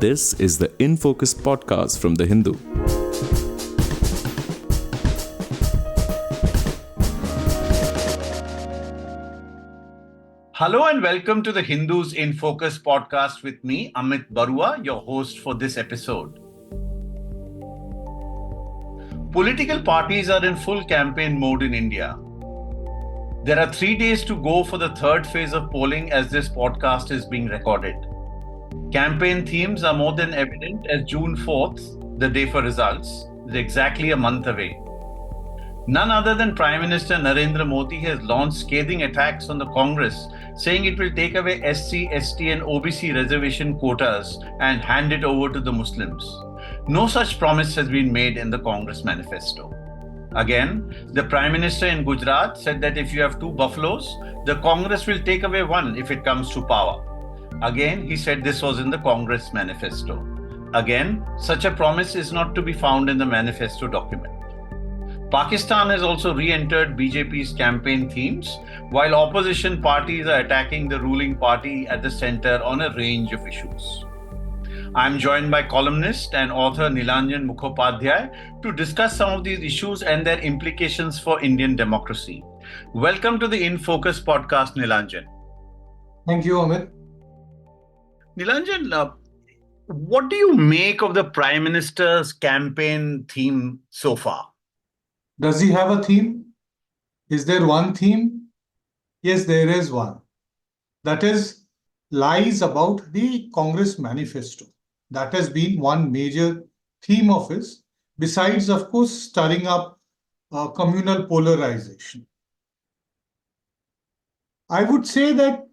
This is the In Focus podcast from The Hindu. Hello and welcome to the Hindus in Focus podcast with me, Amit Baruah, your host for this episode. Political parties are in full campaign mode in India. There are 3 days to go for the third phase of polling as this podcast is being recorded. Campaign themes are more than evident as June 4th, the day for results, is exactly a month away. None other than Prime Minister Narendra Modi has launched scathing attacks on the Congress, saying it will take away SC, ST and OBC reservation quotas and hand it over to the Muslims. No such promise has been made in the Congress manifesto. Again, the Prime Minister in Gujarat said that if you have 2 buffaloes, the Congress will take away 1 if it comes to power. Again, he said this was in the Congress manifesto. Again, such a promise is not to be found in the manifesto document. Pakistan has also re-entered BJP's campaign themes, while opposition parties are attacking the ruling party at the center on a range of issues. I'm joined by columnist and author Nilanjan Mukhopadhyay to discuss some of these issues and their implications for Indian democracy. Welcome to the In Focus podcast, Nilanjan. Thank you, Amit. Nilanjan, what do you make of the Prime Minister's campaign theme so far? Does he have a theme? Is there one theme? Yes, there is one. That is lies about the Congress manifesto. That has been one major theme of his, besides, of course, stirring up communal polarization. I would say that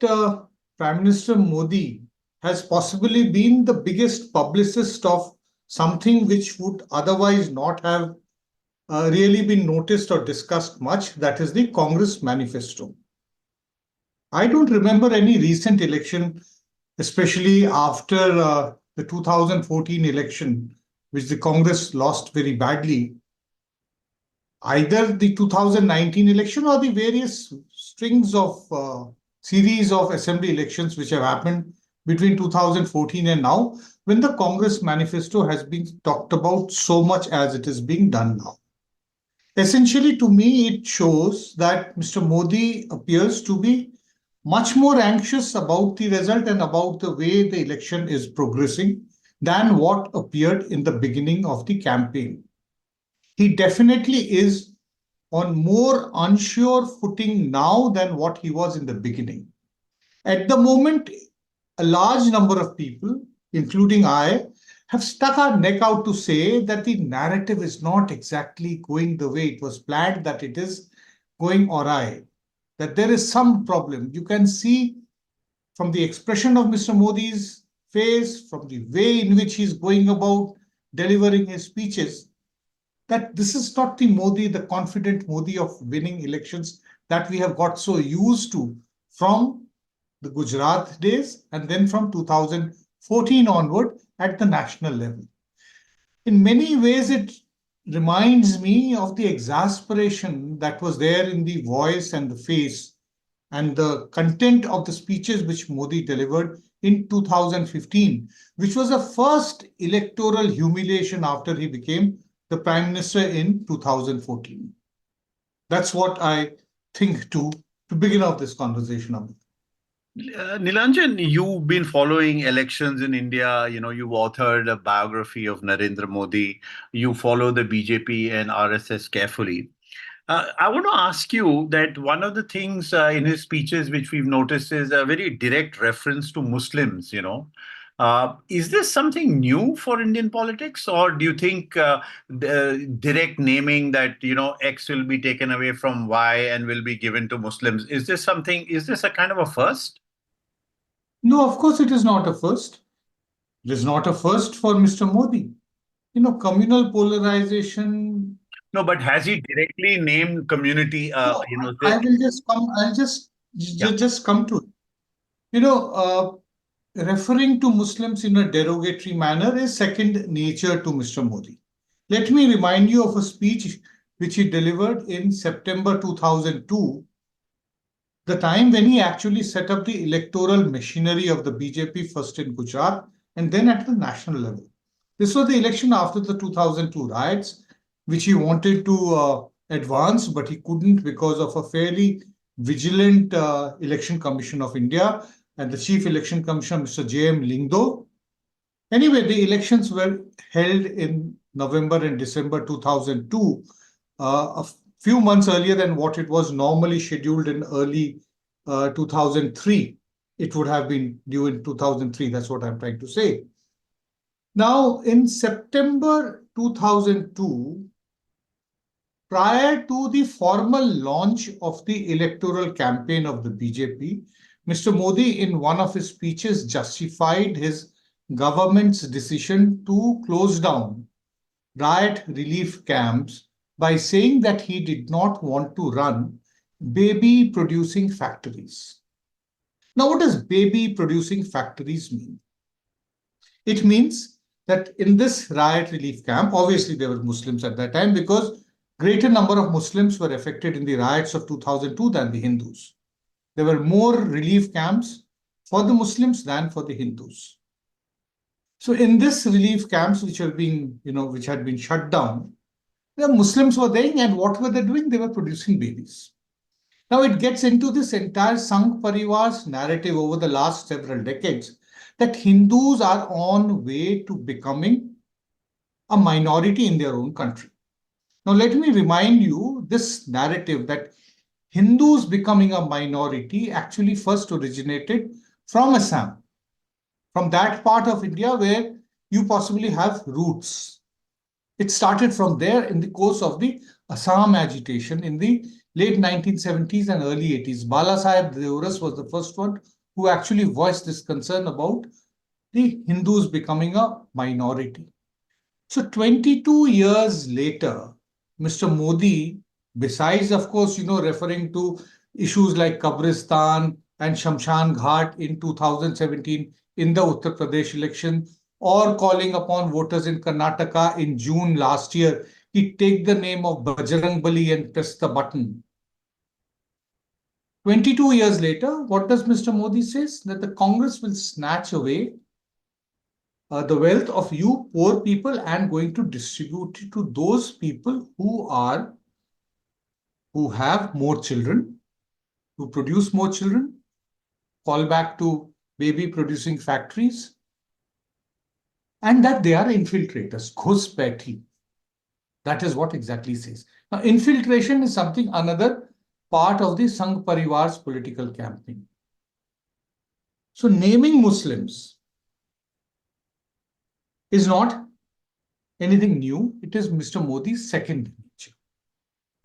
Prime Minister Modi has possibly been the biggest publicist of something which would otherwise not have really been noticed or discussed much, that is the Congress manifesto. I don't remember any recent election, especially after the 2014 election, which the Congress lost very badly. Either the 2019 election or the various strings of series of assembly elections which have happened between 2014 and now, when the Congress manifesto has been talked about so much as it is being done now. Essentially, to me, it shows that Mr. Modi appears to be much more anxious about the result and about the way the election is progressing than what appeared in the beginning of the campaign. He definitely is on more unsure footing now than what he was in the beginning. At the moment, a large number of people, including I, have stuck our neck out to say that the narrative is not exactly going the way it was planned, that it is going awry, that there is some problem. You can see from the expression of Mr. Modi's face, from the way in which he's going about delivering his speeches, that this is not the Modi, the confident Modi of winning elections that we have got so used to from the Gujarat days and then from 2014 onward at the national level. In many ways, it reminds me of the exasperation that was there in the voice and the face and the content of the speeches which Modi delivered in 2015, which was the first electoral humiliation after he became the Prime Minister in 2014. That's what I think to begin off this conversation, Amit. Nilanjan, you've been following elections in India. You've authored a biography of Narendra Modi. You follow the BJP and RSS carefully. I want to ask you that one of the things in his speeches which we've noticed is a very direct reference to Muslims, Is this something new for Indian politics, or do you think the direct naming that, X will be taken away from Y and will be given to Muslims? Is this a kind of a first? No, of course it is not a first. It is not a first for Mr. Modi. Communal polarization. No, but has he directly named community? I will just come. I'll just come to it. Referring to Muslims in a derogatory manner is second nature to Mr. Modi. Let me remind you of a speech which he delivered in September 2002, the time when he actually set up the electoral machinery of the BJP, first in Gujarat and then at the national level. This was the election after the 2002 riots, which he wanted to advance, but he couldn't because of a fairly vigilant Election Commission of India and the Chief Election Commissioner, Mr. J.M. Lingdo. Anyway, the elections were held in November and December 2002, a few months earlier than what it was normally scheduled in early 2003. It would have been due in 2003. That's what I'm trying to say. Now, in September 2002, prior to the formal launch of the electoral campaign of the BJP, Mr. Modi, in one of his speeches, justified his government's decision to close down riot relief camps by saying that he did not want to run baby producing factories. Now, what does baby producing factories mean? It means that in this riot relief camp, obviously there were Muslims at that time because greater number of Muslims were affected in the riots of 2002 than the Hindus. There were more relief camps for the Muslims than for the Hindus. So in this relief camps, which had been shut down, the Muslims were there, and what were they doing? They were producing babies. Now it gets into this entire Sangh Parivar's narrative over the last several decades that Hindus are on way to becoming a minority in their own country. Now let me remind you this narrative that Hindus becoming a minority actually first originated from Assam, from that part of India where you possibly have roots. It started from there in the course of the Assam agitation in the late 1970s and early 80s. Bala Saheb Deoras was the first one who actually voiced this concern about the Hindus becoming a minority. So 22 years later, Mr. Modi, besides, of course, referring to issues like Kabristan and Shamshan Ghat in 2017 in the Uttar Pradesh election, or calling upon voters in Karnataka in June last year, he take the name of Bajrang Bali and press the button. 22 years later, what does Mr. Modi say? That the Congress will snatch away the wealth of you poor people and going to distribute it to those people who have more children, who produce more children, call back to baby producing factories, and that they are infiltrators, Ghuspaithi. That is what exactly says. Now, infiltration is something another part of the Sangh Parivar's political campaign. So naming Muslims is not anything new. It is Mr. Modi's second nature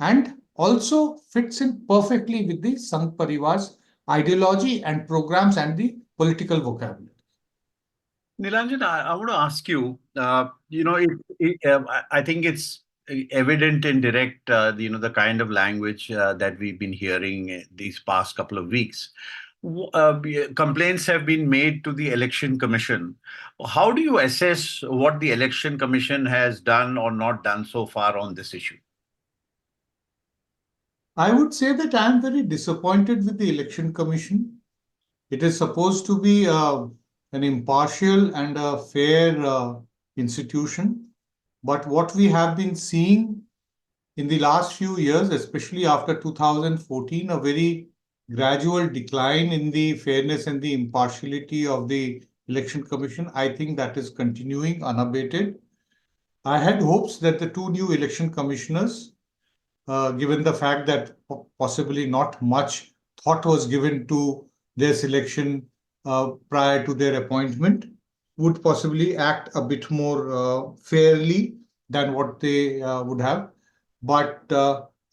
and also fits in perfectly with the Sangh Parivar's ideology and programs and the political vocabulary. Nilanjan, I want to ask you, I think it's evident and direct, the kind of language that we've been hearing these past couple of weeks. Complaints have been made to the Election Commission. How do you assess what the Election Commission has done or not done so far on this issue? I would say that I am very disappointed with the Election Commission. It is supposed to be an impartial and a fair institution. But what we have been seeing in the last few years, especially after 2014, a very gradual decline in the fairness and the impartiality of the Election Commission. I think that is continuing unabated. I had hopes that the two new election commissioners, given the fact that possibly not much thought was given to their selection prior to their appointment, would possibly act a bit more fairly than what they would have. But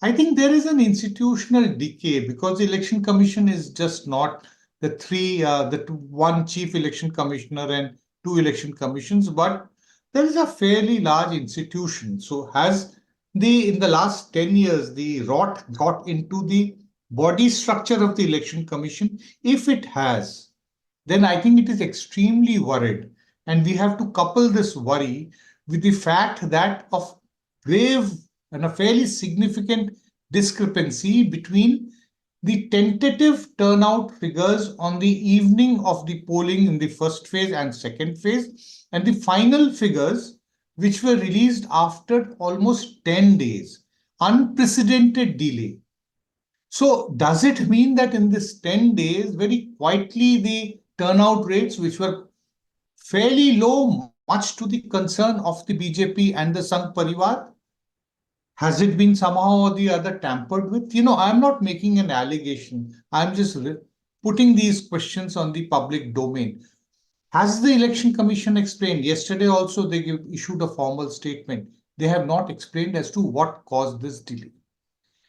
I think there is an institutional decay because the Election Commission is just not the one chief election commissioner and two election commissions, but there is a fairly large institution. So in the last 10 years, the rot got into the body structure of the Election Commission? If it has, then I think it is extremely worried. And we have to couple this worry with the fact that of grave and a fairly significant discrepancy between the tentative turnout figures on the evening of the polling in the first phase and second phase, and the final figures, which were released after almost 10 days. Unprecedented delay. So, does it mean that in this 10 days, very quietly, the turnout rates, which were fairly low, much to the concern of the BJP and the Sangh Parivar, has it been somehow or the other tampered with? I'm not making an allegation. I'm just putting these questions on the public domain. Has the Election Commission explained? Yesterday also they issued a formal statement. They have not explained as to what caused this delay.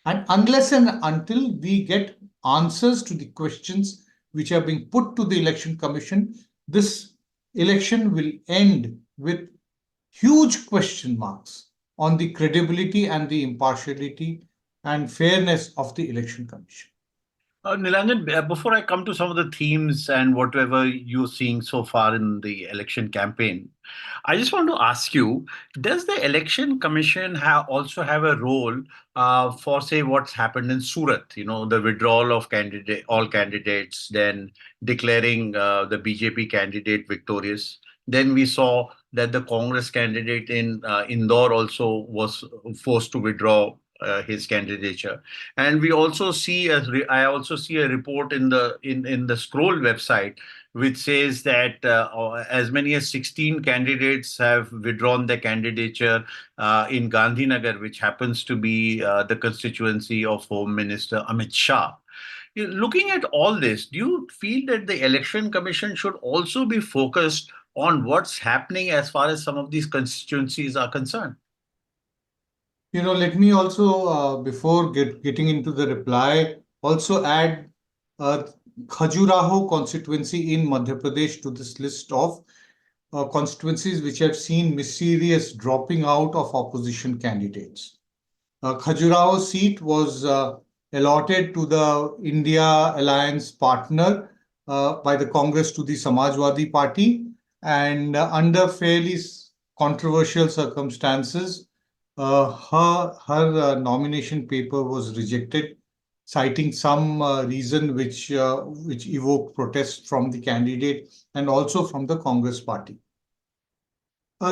And unless and until we get answers to the questions which are being put to the Election Commission, this election will end with huge question marks on the credibility and the impartiality and fairness of the Election Commission. Nilanjan, before I come to some of the themes and whatever you're seeing so far in the election campaign, I just want to ask you, does the Election Commission also have a role for, say, what's happened in Surat, the withdrawal of all candidates, then declaring the BJP candidate victorious? Then we saw that the Congress candidate in Indore also was forced to withdraw his candidature, and we also see I also see a report in the Scroll website which says that as many as 16 candidates have withdrawn their candidature in Gandhinagar, which happens to be the constituency of Home Minister Amit Shah. Looking at all this, do you feel that the Election Commission should also be focused on what's happening as far as some of these constituencies are concerned? Let me also, before getting into the reply, also add Khajuraho constituency in Madhya Pradesh to this list of constituencies which have seen mysterious dropping out of opposition candidates. Khajuraho seat was allotted to the India Alliance partner by the Congress to the Samajwadi Party, and under fairly controversial circumstances, her nomination paper was rejected, citing some reason which evoked protest from the candidate and also from the Congress party.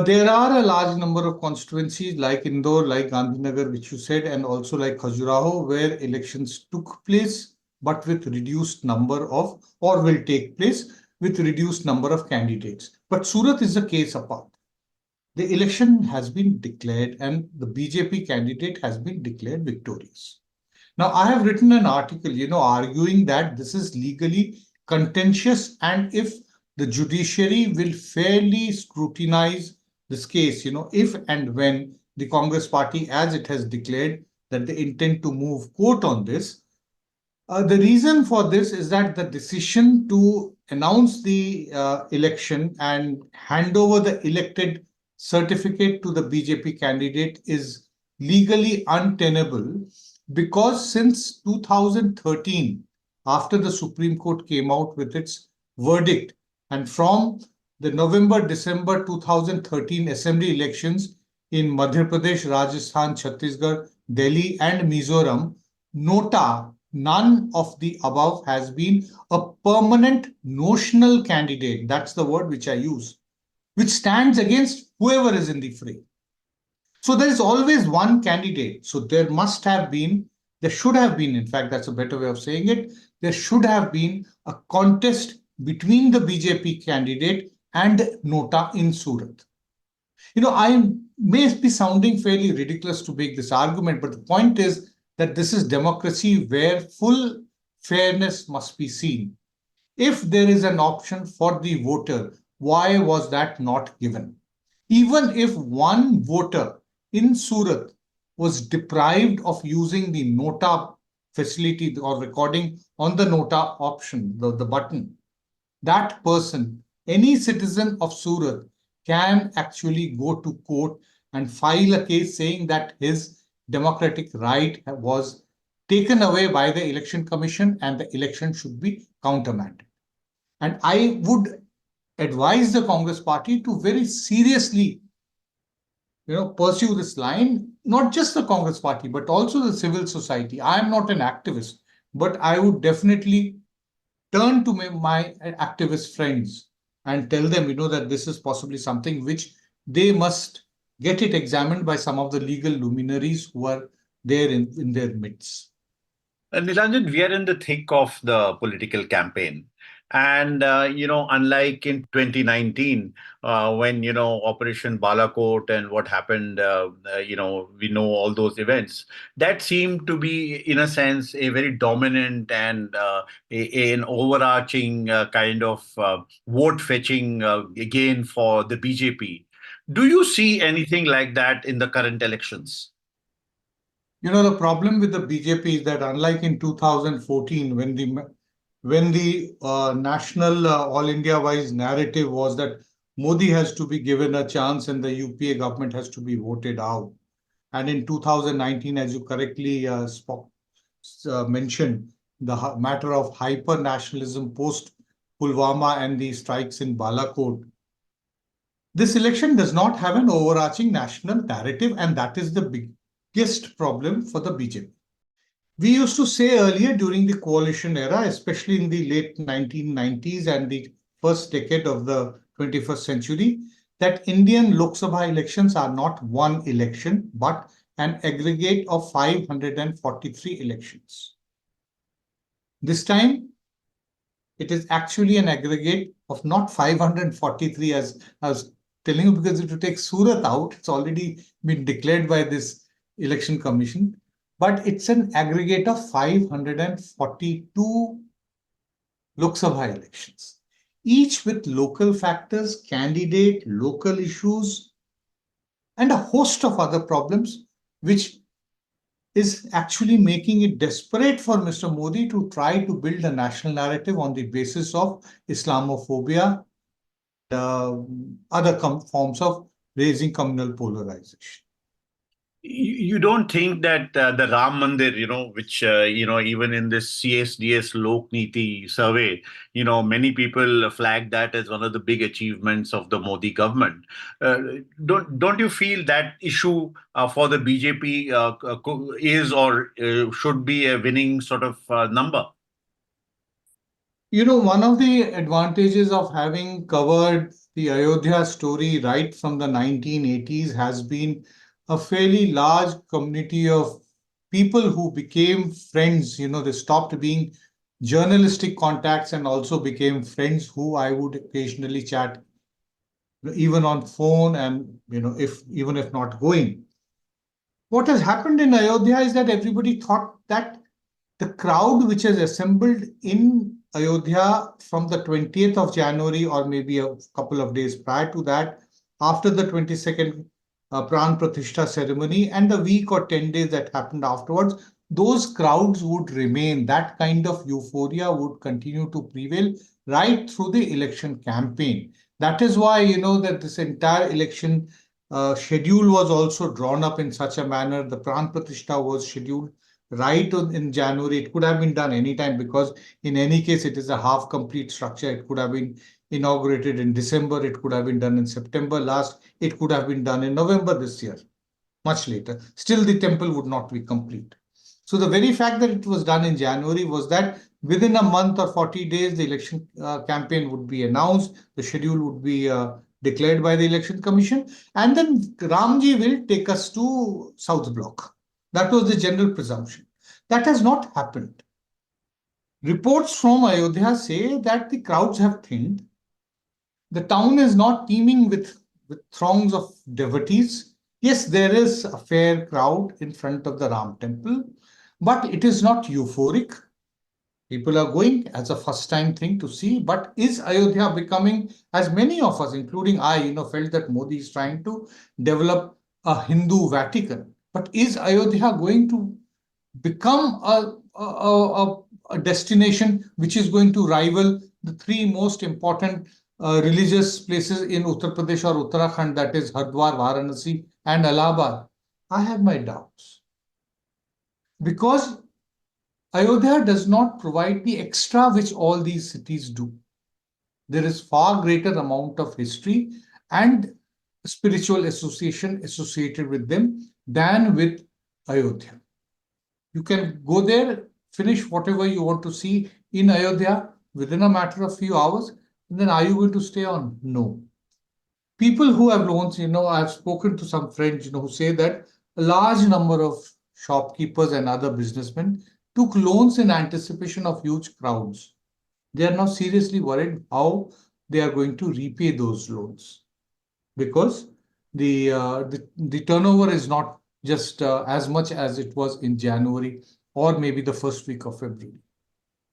There are a large number of constituencies like Indore, like Gandhinagar, which you said, and also like Khajuraho, where elections took place, but with reduced number of, or will take place with reduced number of candidates. But Surat is a case apart. The election has been declared and the BJP candidate has been declared victorious. Now, I have written an article, arguing that this is legally contentious, and if the judiciary will fairly scrutinize this case, if and when the Congress party, as it has declared that they intend to move court on this, the reason for this is that the decision to announce the election and hand over the elected certificate to the BJP candidate is legally untenable, because since 2013, after the Supreme Court came out with its verdict, and from the November-December 2013 assembly elections in Madhya Pradesh, Rajasthan, Chhattisgarh, Delhi and Mizoram, nota, none of the above has been a permanent notional candidate. That's the word which I use, which stands against whoever is in the fray. So there is always one candidate. So there should have been, in fact, that's a better way of saying it, there should have been a contest between the BJP candidate and Nota in Surat. I may be sounding fairly ridiculous to make this argument, but the point is that this is democracy where full fairness must be seen. If there is an option for the voter, why was that not given? Even if one voter in Surat was deprived of using the Nota facility or recording on the Nota option, the button, that person, any citizen of Surat, can actually go to court and file a case saying that his democratic right was taken away by the Election Commission and the election should be countermanded. And I would advise the Congress party to very seriously pursue this line, not just the Congress party, but also the civil society. I am not an activist, but I would definitely turn to my activist friends and tell them, that this is possibly something which they must get it examined by some of the legal luminaries who are there in their midst. Nilanjan, we are in the thick of the political campaign. And, unlike in 2019, when, Operation Balakot and what happened, we know all those events, that seemed to be, in a sense, a very dominant and an overarching kind of vote fetching gain for the BJP. Do you see anything like that in the current elections? The problem with the BJP is that unlike in 2014, when the national all India wise narrative was that Modi has to be given a chance and the UPA government has to be voted out. And in 2019, as you correctly mentioned, the matter of hyper nationalism post Pulwama and the strikes in Balakot. This election does not have an overarching national narrative, and that is the biggest problem for the BJP. We used to say earlier during the coalition era, especially in the late 1990s and the first decade of the 21st century, that Indian Lok Sabha elections are not one election, but an aggregate of 543 elections. This time, it is actually an aggregate of not 543, as I was telling you, because if you take Surat out, it's already been declared by this election commission, but it's an aggregate of 542 Lok Sabha elections, each with local factors, candidate, local issues, and a host of other problems, which is actually making it desperate for Mr. Modi to try to build a national narrative on the basis of Islamophobia, other forms of raising communal polarization. You don't think that the Ram Mandir, which, even in this CSDS Lok Niti survey, many people flag that as one of the big achievements of the Modi government. Don't you feel that issue for the BJP is or should be a winning sort of number? One of the advantages of having covered the Ayodhya story right from the 1980s has been a fairly large community of people who became friends. They stopped being journalistic contacts and also became friends who I would occasionally chat, even on phone and, even if not going. What has happened in Ayodhya is that everybody thought that the crowd which has assembled in Ayodhya from the 20th of January or maybe a couple of days prior to that, after the 22nd Pran Pratishtha ceremony and the week or 10 days that happened afterwards, those crowds would remain. That kind of euphoria would continue to prevail right through the election campaign. That is why, that this entire election schedule was also drawn up in such a manner. The Pran Pratishtha was scheduled right in January. It could have been done anytime because in any case, it is a half complete structure. It could have been inaugurated in December. It could have been done in September last. It could have been done in November this year, much later. Still, the temple would not be complete. So the very fact that it was done in January was that within a month or 40 days, the election campaign would be announced. The schedule would be declared by the Election Commission. And then Ramji will take us to South Block. That was the general presumption. That has not happened. Reports from Ayodhya say that the crowds have thinned. The town is not teeming with throngs of devotees. Yes, there is a fair crowd in front of the Ram temple, but it is not euphoric. People are going as a first-time thing to see. But is Ayodhya becoming, as many of us, including I, felt that Modi is trying to develop a Hindu Vatican. But is Ayodhya going to become a destination which is going to rival the three most important religious places in Uttar Pradesh or Uttarakhand, that is Hardwar, Varanasi, and Allahabad? I have my doubts. Because Ayodhya does not provide the extra which all these cities do. There is far greater amount of history and spiritual association associated with them than with Ayodhya. You can go there finish whatever you want to see in Ayodhya within a matter of few hours, and then are you going to stay on? No. People who have loans, I've spoken to some friends, who say that a large number of shopkeepers and other businessmen took loans in anticipation of huge crowds. They are now seriously worried how they are going to repay those loans, because the turnover is not just as much as it was in January or maybe the first week of February.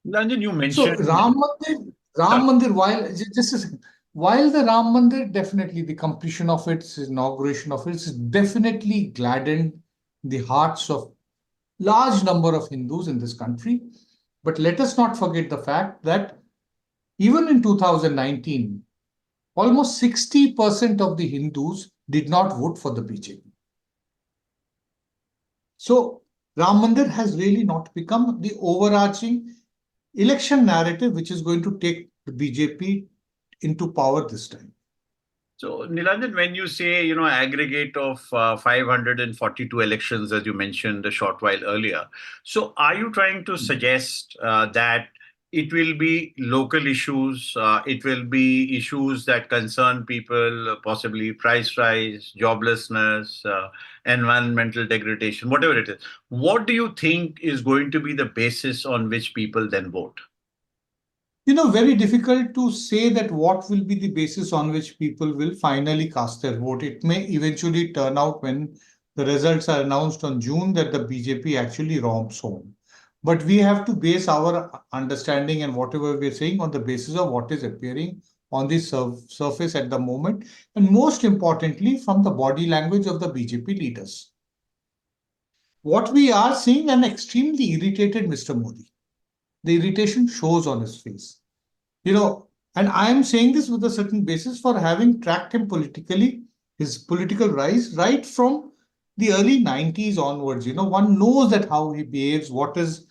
Nilanjan, you So mentioned. Ram Mandir, just a second, while the Ram Mandir, definitely the completion of its inauguration of it has definitely gladdened the hearts of large number of Hindus in this country. But let us not forget the fact that even in 2019, almost 60% of the Hindus did not vote for the BJP. So Ram Mandir has really not become the overarching election narrative which is going to take the BJP into power this time. So, Nilanjan, when you say, aggregate of 542 elections, as you mentioned a short while earlier, so are you trying to suggest that it will be local issues, it will be issues that concern people, possibly price rise, joblessness, environmental degradation, whatever it is? What do you think is going to be the basis on which people then vote? Very difficult to say that what will be the basis on which people will finally cast their vote. It may eventually turn out when the results are announced on June that the BJP actually romps home. But we have to base our understanding and whatever we're saying on the basis of what is appearing on the surface at the moment, and most importantly, from the body language of the BJP leaders. What we are seeing, an extremely irritated Mr. Modi. The irritation shows on his face. And I am saying this with a certain basis for having tracked him politically, his political rise, right from the early 90s onwards. One knows that how he behaves, what is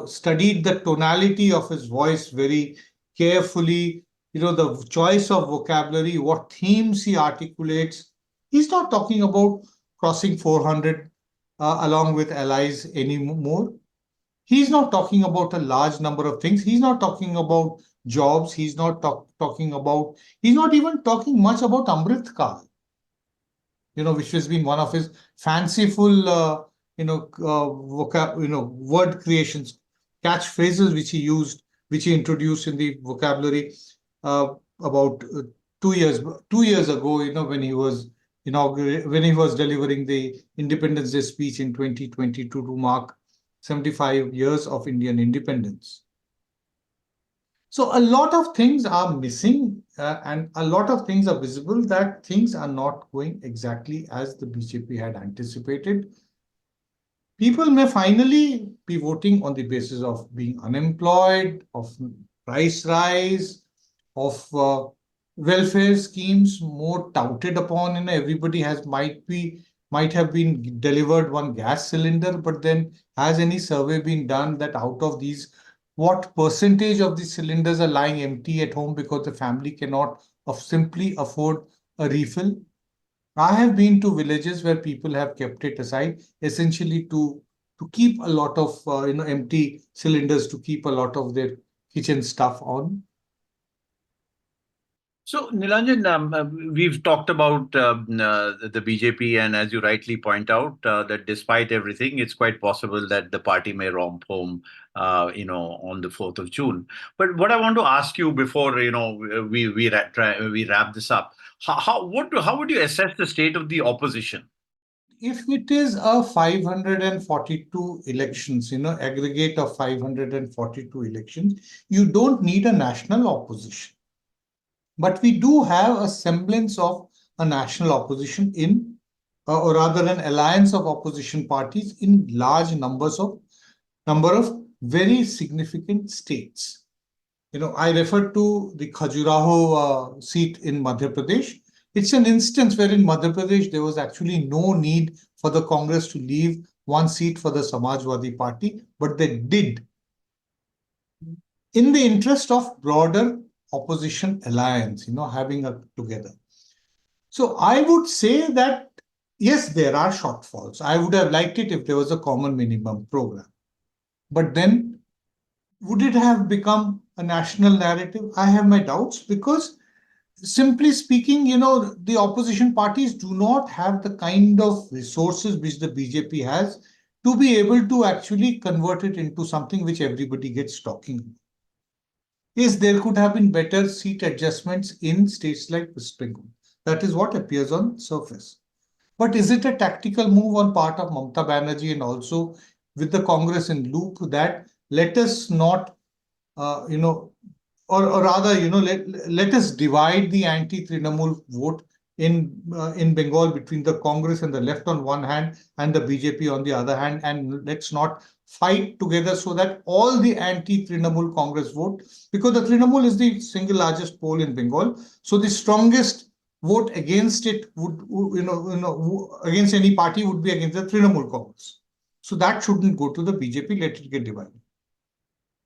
studied the tonality of his voice very carefully, the choice of vocabulary, what themes he articulates. He's not talking about crossing 400 along with allies anymore. He's not talking about a large number of things. He's not talking about jobs. He's not he's not even talking much about Amrit Kal, which has been one of his fanciful, word creations, catchphrases which he used, which he introduced in the vocabulary about 2 years ago, when he was delivering the Independence Day speech in 2022 to mark 75 years of Indian independence. So a lot of things are missing and a lot of things are visible that things are not going exactly as the BJP had anticipated. People may finally be voting on the basis of being unemployed, of price rise, of welfare schemes more touted upon. Everybody might have been delivered one gas cylinder, but then has any survey been done that out of these, what percentage of the cylinders are lying empty at home because the family cannot simply afford a refill? I have been to villages where people have kept it aside, essentially to keep a lot of empty cylinders, to keep a lot of their kitchen stuff on. So, Nilanjan, we've talked about the BJP, and as you rightly point out, that despite everything, it's quite possible that the party may romp home, on the 4th of June. But what I want to ask you before, we wrap this up, how would you assess the state of the opposition? If it is a 542 elections, aggregate of 542 elections, you don't need a national opposition. But we do have a semblance of a national opposition or rather an alliance of opposition parties in large number of very significant states. I refer to the Khajuraho seat in Madhya Pradesh. It's an instance where in Madhya Pradesh, there was actually no need for the Congress to leave one seat for the Samajwadi Party, but they did in the interest of broader opposition alliance, having a together. So I would say that, yes, there are shortfalls. I would have liked it if there was a common minimum program. But then, would it have become a national narrative? I have my doubts because, simply speaking, the opposition parties do not have the kind of resources which the BJP has to be able to actually convert it into something which everybody gets talking about. Yes, there could have been better seat adjustments in states like West Bengal. That is what appears on surface. But is it a tactical move on part of Mamata Banerjee and also with the Congress in loop that let us not, or rather, let us divide the anti-Trinamool vote in Bengal between the Congress and the left on one hand and the BJP on the other hand, and let's not fight together so that all the anti-Trinamool Congress vote, because the Trinamool is the single largest poll in Bengal, so the strongest vote against it against any party would be against the Trinamool Congress. So that shouldn't go to the BJP, let it get divided.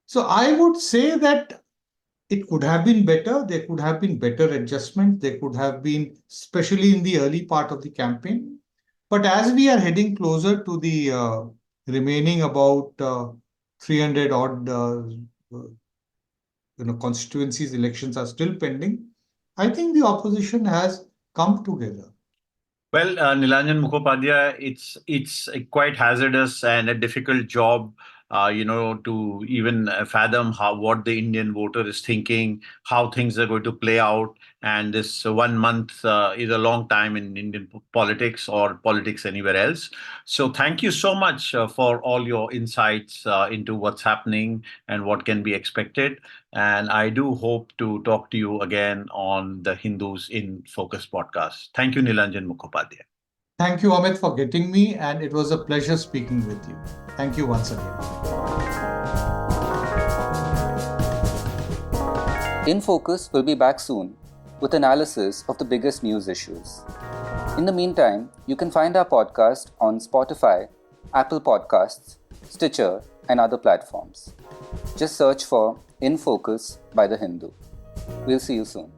So I would say that it could have been better. There could have been better adjustment. There could have been, especially in the early part of the campaign. But as we are heading closer to the remaining about 300 odd constituencies, elections are still pending, I think the opposition has come together. Well, Nilanjan Mukhopadhyay, it's a quite hazardous and a difficult job, to even fathom what the Indian voter is thinking, how things are going to play out. And this 1 month is a long time in Indian politics or politics anywhere else. So thank you so much for all your insights into what's happening and what can be expected. And I do hope to talk to you again on the Hindus in Focus podcast. Thank you, Nilanjan Mukhopadhyay. Thank you, Amit, for getting me, and it was a pleasure speaking with you. Thank you once again. In Focus will be back soon with analysis of the biggest news issues. In the meantime, you can find our podcast on Spotify, Apple Podcasts, Stitcher, and other platforms. Just search for In Focus by The Hindu. We'll see you soon.